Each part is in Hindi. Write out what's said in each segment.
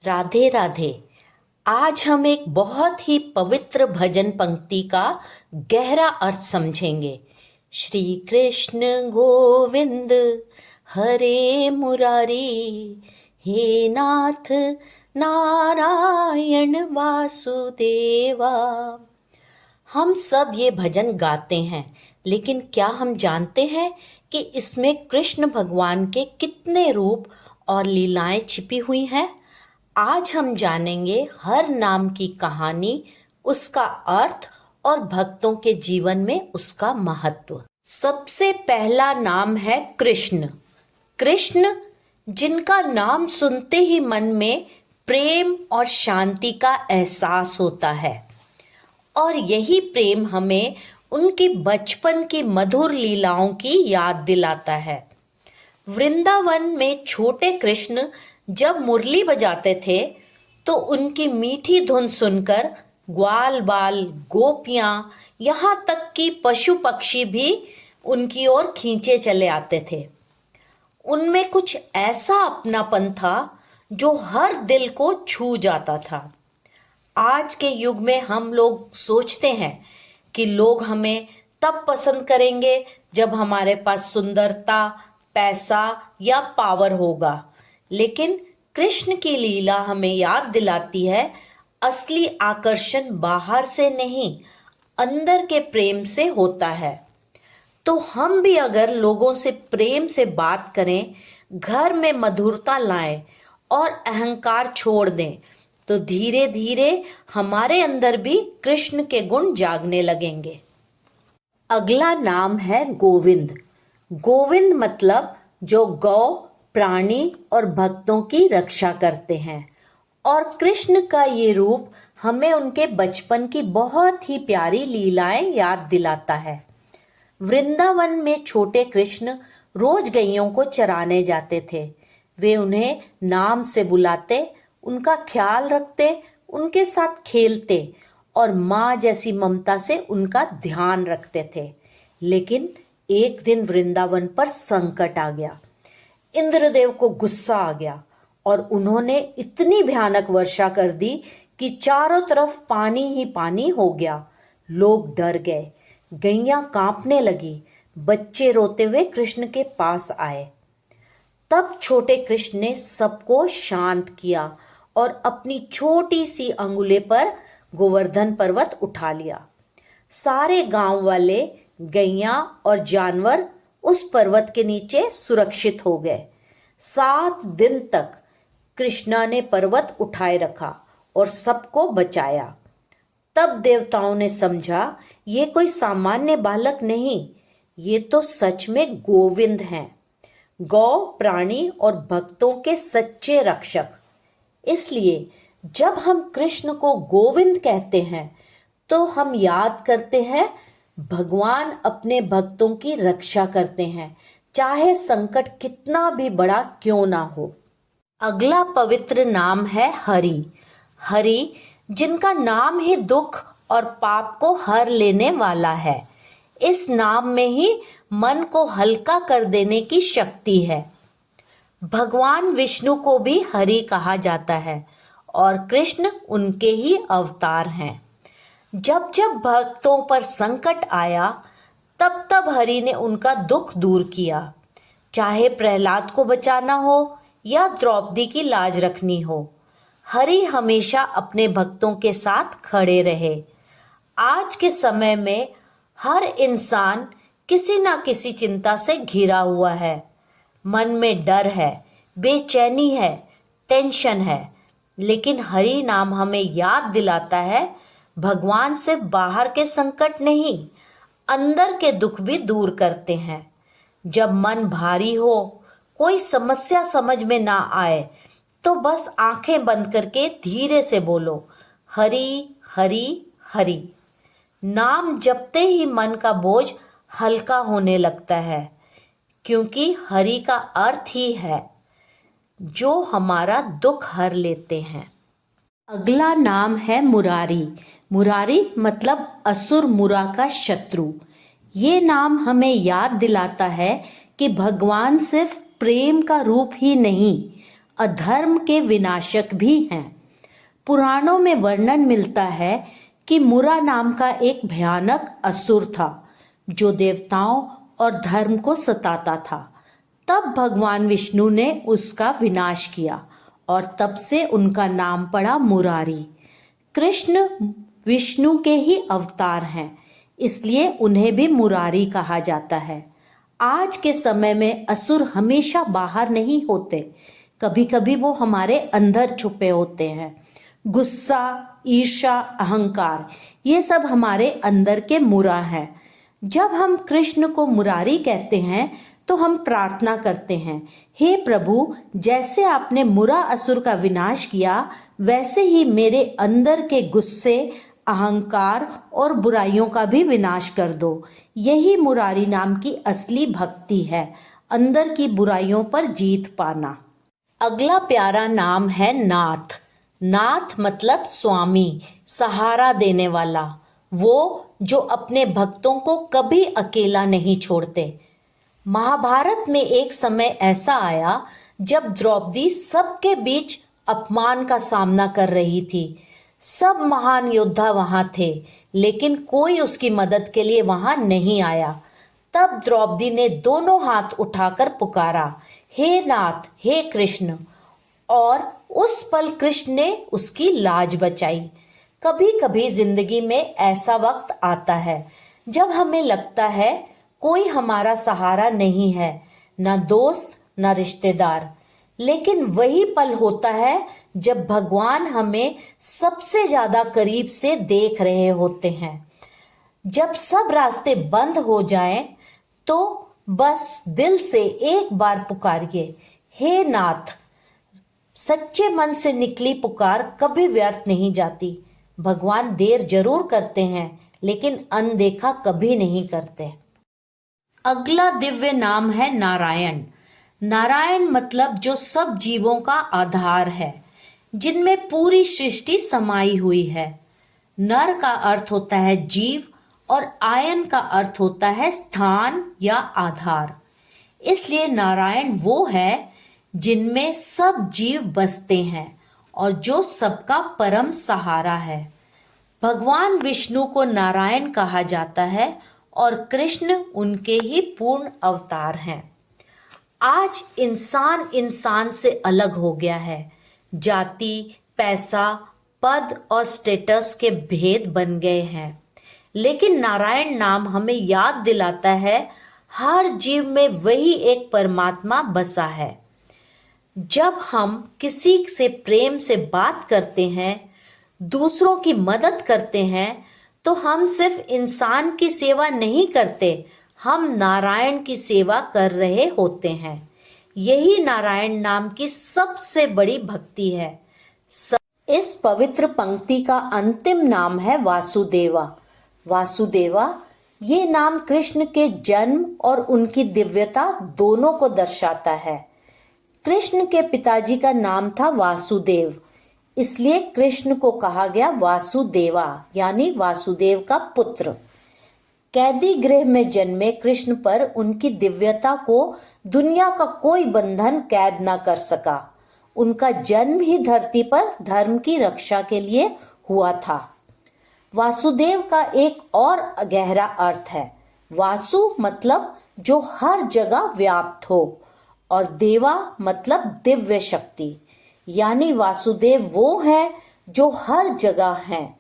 राधे राधे। आज हम एक बहुत ही पवित्र भजन पंक्ति का गहरा अर्थ समझेंगे। श्री कृष्ण गोविंद हरे मुरारी, हे नाथ नारायण वासुदेवा। हम सब ये भजन गाते हैं, लेकिन क्या हम जानते हैं कि इसमें कृष्ण भगवान के कितने रूप और लीलाएं छिपी हुई हैं? आज हम जानेंगे हर नाम की कहानी, उसका अर्थ और भक्तों के जीवन में उसका महत्व। सबसे पहला नाम है कृष्ण। कृष्ण, जिनका नाम सुनते ही मन में प्रेम और शांति का एहसास होता है, और यही प्रेम हमें उनकी बचपन की मधुर लीलाओं की याद दिलाता है। वृंदावन में छोटे कृष्ण जब मुरली बजाते थे तो उनकी मीठी धुन सुनकर ग्वाल बाल, गोपियां, यहाँ तक कि पशु पक्षी भी उनकी ओर खींचे चले आते थे। उनमें कुछ ऐसा अपनापन था जो हर दिल को छू जाता था। आज के युग में हम लोग सोचते हैं कि लोग हमें तब पसंद करेंगे जब हमारे पास सुंदरता, पैसा या पावर होगा, लेकिन कृष्ण की लीला हमें याद दिलाती है असली आकर्षण बाहर से नहीं, अंदर के प्रेम से होता है। तो हम भी अगर लोगों से प्रेम से बात करें, घर में मधुरता लाएं और अहंकार छोड़ दें, तो धीरे धीरे हमारे अंदर भी कृष्ण के गुण जागने लगेंगे। अगला नाम है गोविंद। गोविंद मतलब जो गौ, प्राणी और भक्तों की रक्षा करते हैं। और कृष्ण का ये रूप हमें उनके बचपन की बहुत ही प्यारी लीलाएं याद दिलाता है। वृंदावन में छोटे कृष्ण रोज गैयों को चराने जाते थे। वे उन्हें नाम से बुलाते, उनका ख्याल रखते, उनके साथ खेलते और माँ जैसी ममता से उनका ध्यान रखते थे। लेकिन एक दिन वृंदावन पर संकट आ गया। इंद्रदेव को गुस्सा आ गया और उन्होंने इतनी भयानक वर्षा कर दी कि चारों तरफ पानी ही पानी हो गया। लोग डर गए, गैया कांपने लगी, बच्चे रोते हुए कृष्ण के पास आए। तब छोटे कृष्ण ने सबको शांत किया और अपनी छोटी सी अंगुले पर गोवर्धन पर्वत उठा लिया। सारे गांव वाले, गैया और जानवर उस पर्वत के नीचे सुरक्षित हो गए। 7 दिन तक कृष्णा ने पर्वत उठाए रखा और सबको बचाया। तब देवताओं ने समझा ये कोई सामान्य बालक नहीं, ये तो सच में गोविंद हैं, गौ, प्राणी और भक्तों के सच्चे रक्षक। इसलिए जब हम कृष्ण को गोविंद कहते हैं तो हम याद करते हैं भगवान अपने भक्तों की रक्षा करते हैं, चाहे संकट कितना भी बड़ा क्यों ना हो। अगला पवित्र नाम है हरि। हरि, जिनका नाम ही दुख और पाप को हर लेने वाला है। इस नाम में ही मन को हल्का कर देने की शक्ति है। भगवान विष्णु को भी हरि कहा जाता है और कृष्ण उनके ही अवतार हैं। जब जब भक्तों पर संकट आया, तब तब हरि ने उनका दुख दूर किया। चाहे प्रहलाद को बचाना हो या द्रौपदी की लाज रखनी हो, हरि हमेशा अपने भक्तों के साथ खड़े रहे। आज के समय में हर इंसान किसी ना किसी चिंता से घिरा हुआ है। मन में डर है, बेचैनी है, टेंशन है, लेकिन हरि नाम हमें याद दिलाता है भगवान से बाहर के संकट नहीं, अंदर के दुख भी दूर करते हैं। जब मन भारी हो, कोई समस्या समझ में ना आए, तो बस आंखें बंद करके धीरे से बोलो, हरि हरि हरि। नाम जपते ही मन का बोझ हल्का होने लगता है, क्योंकि हरि का अर्थ ही है जो हमारा दुख हर लेते हैं। अगला नाम है मुरारी। मुरारी मतलब असुर मुरा का शत्रु। ये नाम हमें याद दिलाता है कि भगवान सिर्फ प्रेम का रूप ही नहीं, अधर्म के विनाशक भी हैं। पुराणों में वर्णन मिलता है कि मुरा नाम का एक भयानक असुर था जो देवताओं और धर्म को सताता था। तब भगवान विष्णु ने उसका विनाश किया और तब से उनका नाम पड़ा मुरारी। कृष्ण विष्णु के ही अवतार हैं, इसलिए उन्हें भी मुरारी कहा जाता है। आज के समय में असुर हमेशा बाहर नहीं होते, कभी कभी वो हमारे अंदर छुपे होते हैं। गुस्सा, ईर्ष्या, अहंकार, ये सब हमारे अंदर के मुरा हैं। जब हम कृष्ण को मुरारी कहते हैं तो हम प्रार्थना करते हैं, हे प्रभु, जैसे आपने मुरा असुर का विनाश किया वैसे ही मेरे अंदर के गुस्से, अहंकार और बुराइयों का भी विनाश कर दो। यही मुरारी नाम की असली भक्ति है, अंदर की बुराइयों पर जीत पाना। अगला प्यारा नाम है नाथ। नाथ मतलब स्वामी, सहारा देने वाला, वो जो अपने भक्तों को कभी अकेला नहीं छोड़ते। महाभारत में एक समय ऐसा आया जब द्रौपदी सबके बीच अपमान का सामना कर रही थी। सब महान योद्धा वहां थे, लेकिन कोई उसकी मदद के लिए वहां नहीं आया। तब द्रौपदी ने दोनों हाथ उठाकर पुकारा, हे नाथ, हे कृष्ण, और उस पल कृष्ण ने उसकी लाज बचाई। कभी कभी जिंदगी में ऐसा वक्त आता है जब हमें लगता है कोई हमारा सहारा नहीं है, ना दोस्त ना रिश्तेदार, लेकिन वही पल होता है जब भगवान हमें सबसे ज्यादा करीब से देख रहे होते हैं। जब सब रास्ते बंद हो जाएं, तो बस दिल से एक बार पुकारिए, हे नाथ। सच्चे मन से निकली पुकार कभी व्यर्थ नहीं जाती। भगवान देर जरूर करते हैं, लेकिन अनदेखा कभी नहीं करते। अगला दिव्य नाम है नारायण। नारायण मतलब जो सब जीवों का आधार है, जिनमें पूरी सृष्टि समाई हुई है। नर का अर्थ होता है जीव और आयन का अर्थ होता है स्थान या आधार। इसलिए नारायण वो है जिनमें सब जीव बसते हैं और जो सबका परम सहारा है। भगवान विष्णु को नारायण कहा जाता है और कृष्ण उनके ही पूर्ण अवतार हैं। आज इंसान इंसान से अलग हो गया है। जाति, पैसा, पद और स्टेटस के भेद बन गए हैं, लेकिन नारायण नाम हमें याद दिलाता है हर जीव में वही एक परमात्मा बसा है। जब हम किसी से प्रेम से बात करते हैं, दूसरों की मदद करते हैं, तो हम सिर्फ इंसान की सेवा नहीं करते, हम नारायण की सेवा कर रहे होते हैं। यही नारायण नाम की सबसे बड़ी भक्ति है। इस पवित्र पंक्ति का अंतिम नाम है वासुदेवा। वासुदेवा ये नाम कृष्ण के जन्म और उनकी दिव्यता दोनों को दर्शाता है। कृष्ण के पिताजी का नाम था वासुदेव, इसलिए कृष्ण को कहा गया वासुदेवा, यानी वासुदेव का पुत्र। कैदी गृह में जन्मे कृष्ण पर उनकी दिव्यता को दुनिया का कोई बंधन कैद ना कर सका। उनका जन्म ही धरती पर धर्म की रक्षा के लिए हुआ था। वासुदेव का एक और गहरा अर्थ है। वासु मतलब जो हर जगह व्याप्त हो, और देवा मतलब दिव्य शक्ति, यानी वासुदेव वो है जो हर जगह हैं।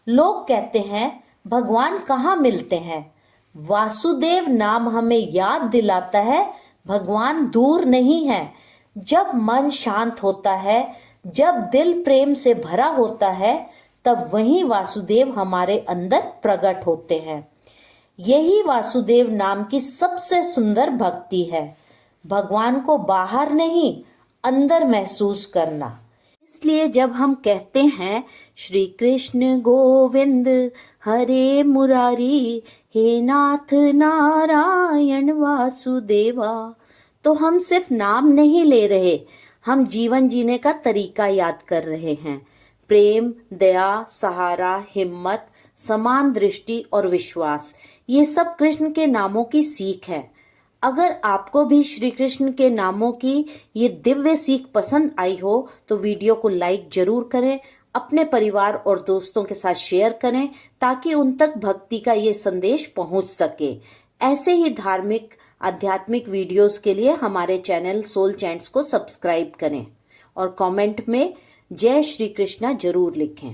लोग कहते हैं भगवान कहाँ मिलते हैं? वासुदेव नाम हमें याद दिलाता है भगवान दूर नहीं है। जब मन शांत होता है, जब दिल प्रेम से भरा होता है, तब वही वासुदेव हमारे अंदर प्रकट होते हैं। यही वासुदेव नाम की सबसे सुंदर भक्ति है, भगवान को बाहर नहीं अंदर महसूस करना। इसलिए जब हम कहते हैं श्री कृष्ण गोविंद हरे मुरारी, हे नाथ नारायण वासुदेवा, तो हम सिर्फ नाम नहीं ले रहे, हम जीवन जीने का तरीका याद कर रहे हैं। प्रेम, दया, सहारा, हिम्मत, समान दृष्टि और विश्वास, ये सब कृष्ण के नामों की सीख है। अगर आपको भी श्री कृष्ण के नामों की ये दिव्य सीख पसंद आई हो तो वीडियो को लाइक जरूर करें, अपने परिवार और दोस्तों के साथ शेयर करें ताकि उन तक भक्ति का ये संदेश पहुंच सके। ऐसे ही धार्मिक आध्यात्मिक वीडियोस के लिए हमारे चैनल सोल चैंट्स को सब्सक्राइब करें और कमेंट में जय श्री कृष्णा जरूर लिखें।